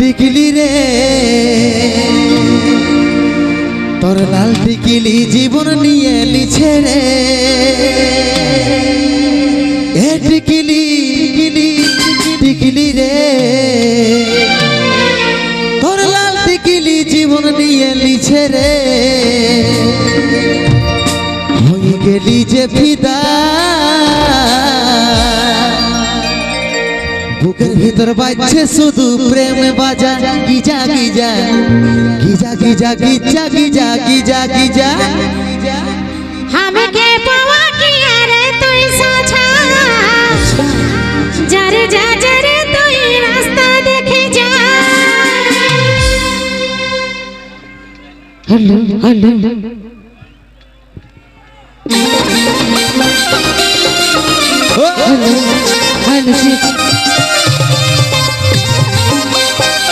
টিকলি রে তোর লাল টিকলি জীবন নিয়ে লিছে রে এ টিকলি টিকলি রে তোর লাল টিকলি জীবন নিয়ে লিছে রে হয়ে গেলি যে ফিদা বুকের ভিতর বাজছে শুধু প্রেম বাজা Giza Giza Giza Giza Giza Giza Giza Giza আমাকে পাওয়া কি আরে তুই সাছা যারে যা যারে তুই রাস্তা দেখে যা হ্যালো হ্যালো হ্যালো হ্যালো